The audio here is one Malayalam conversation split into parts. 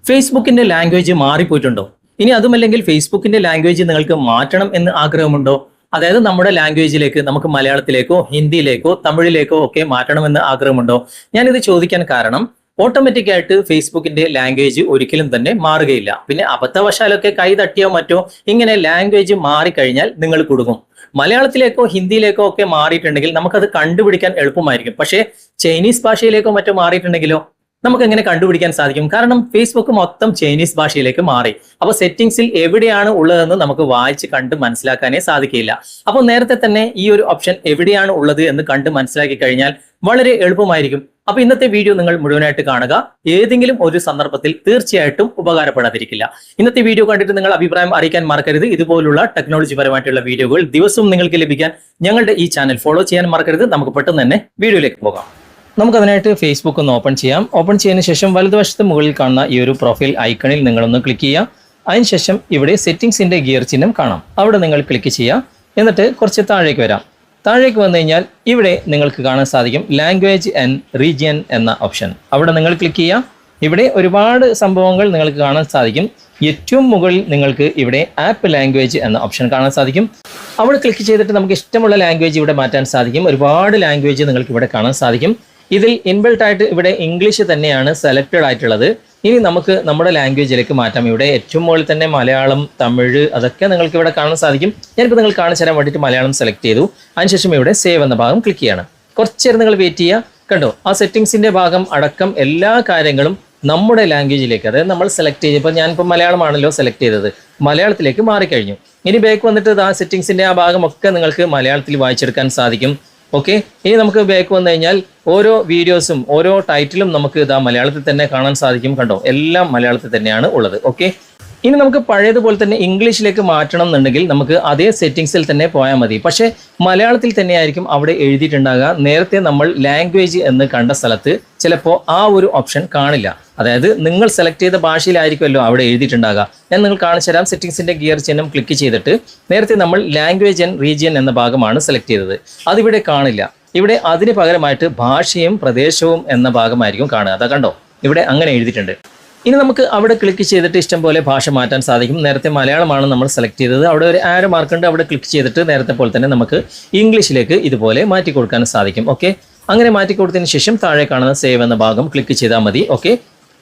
ഫേസ്ബുക്കിന്റെ ലാംഗ്വേജ് മാറിപ്പോയിട്ടുണ്ടോ? ഇനി അതുമല്ലെങ്കിൽ ഫേസ്ബുക്കിന്റെ ലാംഗ്വേജ് നിങ്ങൾക്ക് മാറ്റണം എന്ന് ആഗ്രഹമുണ്ടോ? അതായത് നമ്മുടെ ലാംഗ്വേജിലേക്ക് നമുക്ക് മലയാളത്തിലേക്കോ ഹിന്ദിയിലേക്കോ തമിഴിലേക്കോ ഒക്കെ മാറ്റണമെന്ന് ആഗ്രഹമുണ്ടോ? ഞാനിത് ചോദിക്കാൻ കാരണം ഓട്ടോമാറ്റിക് ആയിട്ട് ഫേസ്ബുക്കിന്റെ ലാംഗ്വേജ് ഒരിക്കലും തന്നെ മാറുകയില്ല. പിന്നെ അബദ്ധവശാലൊക്കെ കൈ തട്ടിയോ മറ്റോ ഇങ്ങനെ ലാംഗ്വേജ് മാറിക്കഴിഞ്ഞാൽ നിങ്ങൾ കുടുങ്ങും. മലയാളത്തിലേക്കോ ഹിന്ദിയിലേക്കോ ഒക്കെ മാറിയിട്ടുണ്ടെങ്കിൽ നമുക്കത് കണ്ടുപിടിക്കാൻ എളുപ്പമായിരിക്കും. പക്ഷേ ചൈനീസ് ഭാഷയിലേക്കോ മറ്റോ മാറിയിട്ടുണ്ടെങ്കിലോ നമുക്ക് എങ്ങനെ കണ്ടുപിടിക്കാൻ സാധിക്കും? കാരണം ഫേസ്ബുക്ക് മൊത്തം ചൈനീസ് ഭാഷയിലേക്ക് മാറി. അപ്പോൾ സെറ്റിംഗ്സിൽ എവിടെയാണ് ഉള്ളതെന്ന് നമുക്ക് വായിച്ച് കണ്ട് മനസ്സിലാക്കാനേ സാധിക്കില്ല. അപ്പോൾ നേരത്തെ തന്നെ ഈ ഒരു ഓപ്ഷൻ എവിടെയാണ് ഉള്ളത് എന്ന് കണ്ട് മനസ്സിലാക്കി കഴിഞ്ഞാൽ വളരെ എളുപ്പമായിരിക്കും. അപ്പൊ ഇന്നത്തെ വീഡിയോ നിങ്ങൾ മുഴുവനായിട്ട് കാണുക. ഏതെങ്കിലും ഒരു സന്ദർഭത്തിൽ തീർച്ചയായിട്ടും ഉപകാരപ്പെടാതിരിക്കില്ല. ഇന്നത്തെ വീഡിയോ കണ്ടിട്ട് നിങ്ങൾ അഭിപ്രായം അറിയിക്കാൻ മറക്കരുത്. ഇതുപോലുള്ള ടെക്നോളജി പരമായിട്ടുള്ള വീഡിയോകൾ ദിവസവും നിങ്ങൾക്ക് ലഭിക്കാൻ ഞങ്ങളുടെ ഈ ചാനൽ ഫോളോ ചെയ്യാൻ മറക്കരുത്. നമുക്ക് പെട്ടെന്ന് തന്നെ വീഡിയോയിലേക്ക് പോകാം. നമുക്കതിനായിട്ട് ഫേസ്ബുക്ക് ഒന്ന് ഓപ്പൺ ചെയ്യാം. ഓപ്പൺ ചെയ്തതിന് ശേഷം വലതുവശത്ത് മുകളിൽ കാണുന്ന ഈ ഒരു പ്രൊഫൈൽ ഐക്കണിൽ നിങ്ങളൊന്ന് ക്ലിക്ക് ചെയ്യുക. അതിനുശേഷം ഇവിടെ സെറ്റിംഗ്സിന്റെ ഗിയർ ചിഹ്നം കാണാം, അവിടെ നിങ്ങൾ ക്ലിക്ക് ചെയ്യുക. എന്നിട്ട് കുറച്ച് താഴേക്ക് വരാം. താഴേക്ക് വന്നു കഴിഞ്ഞാൽ ഇവിടെ നിങ്ങൾക്ക് കാണാൻ സാധിക്കും ലാംഗ്വേജ് ആൻഡ് റീജിയൻ എന്ന ഓപ്ഷൻ, അവിടെ നിങ്ങൾ ക്ലിക്ക് ചെയ്യുക. ഇവിടെ ഒരുപാട് സംഭവങ്ങൾ നിങ്ങൾക്ക് കാണാൻ സാധിക്കും. ഏറ്റവും മുകളിൽ നിങ്ങൾക്ക് ഇവിടെ ആപ്പ് ലാംഗ്വേജ് എന്ന ഓപ്ഷൻ കാണാൻ സാധിക്കും. അവിടെ ക്ലിക്ക് ചെയ്തിട്ട് നമുക്ക് ഇഷ്ടമുള്ള ലാംഗ്വേജ് ഇവിടെ മാറ്റാൻ സാധിക്കും. ഒരുപാട് ലാംഗ്വേജ് നിങ്ങൾക്ക് ഇവിടെ കാണാൻ സാധിക്കും. ഇതിൽ ഇൻബിൽട്ട് ആയിട്ട് ഇവിടെ ഇംഗ്ലീഷ് തന്നെയാണ് സെലക്റ്റഡ് ആയിട്ടുള്ളത്. ഇനി നമുക്ക് നമ്മുടെ ലാംഗ്വേജിലേക്ക് മാറ്റാം. ഇവിടെ ഏറ്റവും മുകളിൽ തന്നെ മലയാളം, തമിഴ് അതൊക്കെ നിങ്ങൾക്ക് ഇവിടെ കാണാൻ സാധിക്കും. ഞാനിപ്പോൾ നിങ്ങൾ കാണിച്ചു തരാൻ വേണ്ടിയിട്ട് മലയാളം സെലക്ട് ചെയ്തു. അതിനുശേഷം ഇവിടെ സേവ് എന്ന ഭാഗം ക്ലിക്ക് ചെയ്യണം. കുറച്ച് നേരം നിങ്ങൾ വെയിറ്റ് ചെയ്യുക. കണ്ടോ, ആ സെറ്റിംഗ്സിന്റെ ഭാഗം അടക്കം എല്ലാ കാര്യങ്ങളും നമ്മുടെ ലാംഗ്വേജിലേക്ക്, അതായത് നമ്മൾ സെലക്ട് ചെയ്തപ്പോൾ ഞാനിപ്പോൾ മലയാളമാണല്ലോ സെലക്ട് ചെയ്തത്, മലയാളത്തിലേക്ക് മാറിക്കഴിഞ്ഞു. ഇനി ബാക്ക് വന്നിട്ട് ആ സെറ്റിംഗ്സിന്റെ ആ ഭാഗമൊക്കെ നിങ്ങൾക്ക് മലയാളത്തിൽ വായിച്ചെടുക്കാൻ സാധിക്കും. ഓക്കെ, ഇനി നമുക്ക് ബാക്ക് വന്നു കഴിഞ്ഞാൽ ഓരോ വീഡിയോസും ഓരോ ടൈറ്റിലും നമുക്ക് ഇതാ മലയാളത്തിൽ തന്നെ കാണാൻ സാധിക്കും. കണ്ടോ, എല്ലാം മലയാളത്തിൽ തന്നെയാണ് ഉള്ളത്. ഓക്കെ, ഇനി നമുക്ക് പഴയതുപോലെ തന്നെ ഇംഗ്ലീഷിലേക്ക് മാറ്റണം എന്നുണ്ടെങ്കിൽ നമുക്ക് അതേ സെറ്റിംഗ്സിൽ തന്നെ പോയാൽ മതി. പക്ഷേ മലയാളത്തിൽ തന്നെയായിരിക്കും അവിടെ എഴുതിയിട്ടുണ്ടാകുക. നേരത്തെ നമ്മൾ ലാംഗ്വേജ് എന്ന് കണ്ട സ്ഥലത്ത് ചിലപ്പോൾ ആ ഒരു ഓപ്ഷൻ കാണില്ല. അതായത് നിങ്ങൾ സെലക്ട് ചെയ്ത ഭാഷയിലായിരിക്കുമല്ലോ അവിടെ എഴുതിയിട്ടുണ്ടാകുക. ഞാൻ നിങ്ങൾ കാണിച്ചു തരാം. സെറ്റിംഗ്സിന്റെ ഗിയർ ചിഹ്നം ക്ലിക്ക് ചെയ്തിട്ട് നേരത്തെ നമ്മൾ ലാംഗ്വേജ് ആൻഡ് റീജിയൻ എന്ന ഭാഗമാണ് സെലക്ട് ചെയ്തത്, അതിവിടെ കാണില്ല. ഇവിടെ അതിന് പകരമായിട്ട് ഭാഷയും പ്രദേശവും എന്ന ഭാഗമായിരിക്കും കാണുക. അതാ കണ്ടോ, ഇവിടെ അങ്ങനെ എഴുതിയിട്ടുണ്ട്. ഇനി നമുക്ക് അവിടെ ക്ലിക്ക് ചെയ്തിട്ട് ഇഷ്ടം പോലെ ഭാഷ മാറ്റാൻ സാധിക്കും. നേരത്തെ മലയാളമാണ് നമ്മൾ സെലക്ട് ചെയ്തത്, അവിടെ ഒരു ആരോ മാർക്കുണ്ട്, അവിടെ ക്ലിക്ക് ചെയ്തിട്ട് നേരത്തെ പോലെ തന്നെ നമുക്ക് ഇംഗ്ലീഷിലേക്ക് ഇതുപോലെ മാറ്റി കൊടുക്കാൻ സാധിക്കും. ഓക്കെ, അങ്ങനെ മാറ്റി കൊടുത്തതിന് ശേഷം താഴെ കാണുന്ന സേവ് എന്ന ഭാഗം ക്ലിക്ക് ചെയ്താൽ മതി. ഓക്കെ,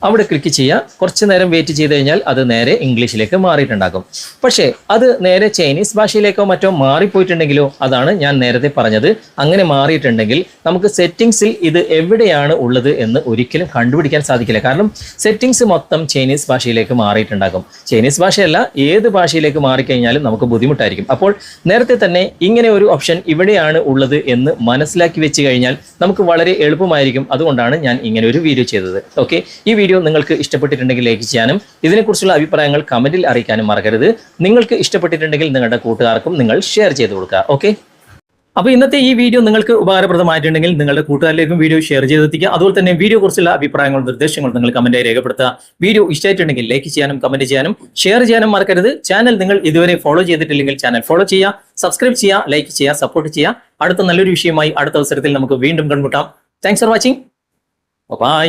അവിടെ ക്ലിക്ക് ചെയ്യുക. കുറച്ച് നേരം വെയിറ്റ് ചെയ്ത് കഴിഞ്ഞാൽ അത് നേരെ ഇംഗ്ലീഷിലേക്ക് മാറിയിട്ടുണ്ടാകും. പക്ഷേ അത് നേരെ ചൈനീസ് ഭാഷയിലേക്കോ മറ്റോ മാറിപ്പോയിട്ടുണ്ടെങ്കിലോ, അതാണ് ഞാൻ നേരത്തെ പറഞ്ഞത്. അങ്ങനെ മാറിയിട്ടുണ്ടെങ്കിൽ നമുക്ക് സെറ്റിംഗ്സിൽ ഇത് എവിടെയാണ് ഉള്ളത് എന്ന് ഒരിക്കലും കണ്ടുപിടിക്കാൻ സാധിക്കില്ല. കാരണം സെറ്റിംഗ്സ് മൊത്തം ചൈനീസ് ഭാഷയിലേക്ക് മാറിയിട്ടുണ്ടാകും. ചൈനീസ് ഭാഷയല്ല, ഏത് ഭാഷയിലേക്ക് മാറിക്കഴിഞ്ഞാലും നമുക്ക് ബുദ്ധിമുട്ടായിരിക്കും. അപ്പോൾ നേരത്തെ തന്നെ ഇങ്ങനെ ഒരു ഓപ്ഷൻ ഇവിടെയാണ് ഉള്ളത് എന്ന് മനസ്സിലാക്കി വെച്ച് കഴിഞ്ഞാൽ നമുക്ക് വളരെ എളുപ്പമായിരിക്കും. അതുകൊണ്ടാണ് ഞാൻ ഇങ്ങനെ ഒരു വീഡിയോ ചെയ്തത്. ഓക്കെ, ഈ വീഡിയോ നിങ്ങൾക്ക് ഇഷ്ടപ്പെട്ടിട്ടുണ്ടെങ്കിൽ ലൈക്ക് ചെയ്യാനും ഇതിനെക്കുറിച്ചുള്ള അഭിപ്രായങ്ങൾ കമന്റിൽ അറിയിക്കാനും മറക്കരുത്. നിങ്ങൾക്ക് ഇഷ്ടപ്പെട്ടിട്ടുണ്ടെങ്കിൽ നിങ്ങളുടെ കൂട്ടുകാർക്കും നിങ്ങൾ ഷെയർ ചെയ്ത് കൊടുക്കുക. ഓക്കെ, അപ്പോൾ ഇന്നത്തെ ഈ വീഡിയോ നിങ്ങൾക്ക് ഉപകാരപ്രദമായിട്ടുണ്ടെങ്കിൽ നിങ്ങളുടെ കൂട്ടുകാരിലേക്കും വീഡിയോ ഷെയർ ചെയ്തെത്തിക്കുക. അതുപോലെ തന്നെ വീഡിയോ കുറിച്ചുള്ള അഭിപ്രായങ്ങളും നിർദ്ദേശങ്ങളും നിങ്ങൾ കമന്റായി രേഖപ്പെടുത്തുക. വീഡിയോ ഇഷ്ടമായിട്ടുണ്ടെങ്കിൽ ലൈക്ക് ചെയ്യാനും കമന്റ് ചെയ്യാനും ഷെയർ ചെയ്യാനും മറക്കരുത്. ചാനൽ നിങ്ങൾ ഇതുവരെ ഫോളോ ചെയ്തിട്ടില്ലെങ്കിൽ ചാനൽ ഫോളോ ചെയ്യുക, സബ്സ്ക്രൈബ് ചെയ്യുക, ലൈക്ക് ചെയ്യുക, സപ്പോർട്ട് ചെയ്യുക. അടുത്ത നല്ലൊരു വിഷയമായി അടുത്ത അവസരത്തിൽ നമുക്ക് വീണ്ടും കണ്ടുമുട്ടാം. Thanks for watching. ബൈ.